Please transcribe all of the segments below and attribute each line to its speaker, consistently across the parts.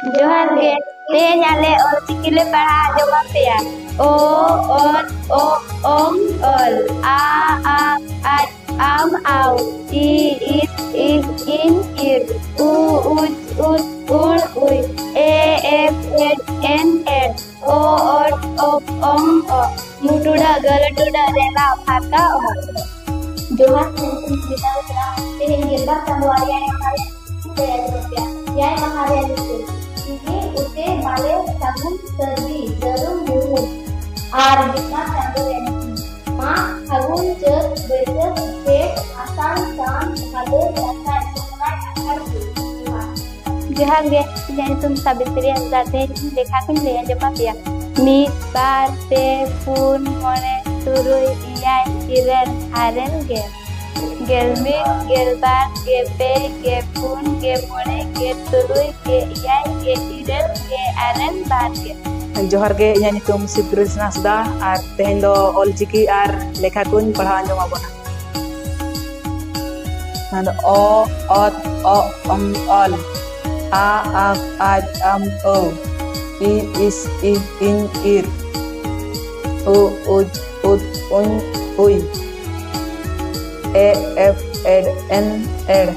Speaker 1: जोहार गे तेज आले ऑलचिकी ले पढ़ा आजमा पेया ओ और ओ ओम ऑल आ आम आउ ई इस इन इर उ उज उड़ ए एफ एन ओ ओम ओ मुटुड़ा गलटुड़ा रेला फाका ओ जोहार kita pilih jilbab Sanduaria yang kalian saya rupiah ya maharian itu ini ute bale sabun serbi jarum mulut ar kita Sanduaria ma hagun cek besar cek asal sam hado dasar mulai akar जोहार गे jadi तुम साबित्री जाते देखा कुन ले जमा पिया मीत बार पे पुन मोने तुरुई इयाय इरन आरन गे गेलमिट गेलबार गेपे गेपुन गेमोने गेतुरुई गे इयाय गे इरन गे आरन बार गे
Speaker 2: जोहार गे इᱧᱟᱜ ᱧᱩᱛᱩᱢ ᱥᱤᱵᱨᱤᱥᱱᱟ ᱦᱟᱸᱥᱫᱟ ᱟᱨ ᱛᱮᱦᱮᱧ ᱫᱚ ᱚᱞᱪᱤᱠᱤ ᱟᱨ ᱞᱮᱠᱷᱟ ᱠᱚᱧ ᱯᱟᱲᱦᱟᱣ ᱟᱸᱡᱚᱢ ᱟᱵᱚᱱᱟ ᱱᱚᱣᱟ ᱫᱚ ᱚ ᱚᱛ ᱚ ᱚᱞ ᱟ ᱟᱡ ᱟᱢ ᱳ ই ইস ইন ইর ও উজ উদ উন উই ए एफ एड एन एड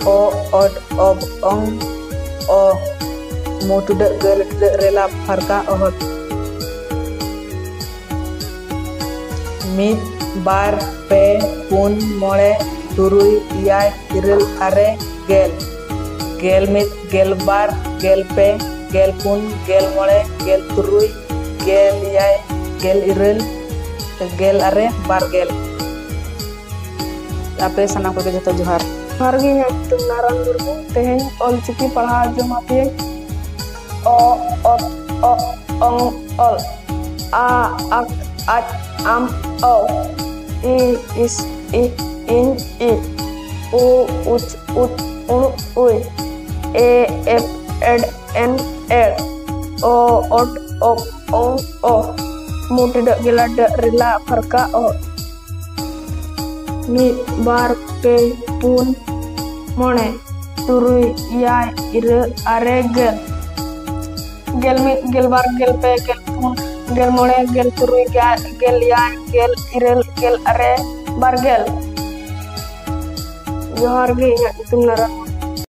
Speaker 2: ओ ओड ओब ओंग ओ मोटुड गल रेला फरका ओहत मित बार पे पुन मोड़े तुरुई इयाय इरल अरे गेल गेल मित गेल बार गेल पे गेल पुन गेल मोड़े गेल तुरुई गेल इयाय गेल इरल गेल अरे बार गेल आपे सना को जतो जोहार
Speaker 3: जोहार गे तुम नारायण मुर्मू तेहेन ऑलचिकी पढ़ा जमा पे ओ ओंग ऑल आ आम ओ ई इस इन इ उ उच उड़ उई ए एफ एड एन एड ओ ओ मोटिड गिला रिला फरका ओ मीत बार पे पुन मोने तुरुई इयाय इरल अरे गेल गेल मीत गेल बार गेल पे गेल पुन गेल मोने गेल तुरुई गेल इयाय गेल इरल गेल अरे बार गेल जोहार गे तुम नारायण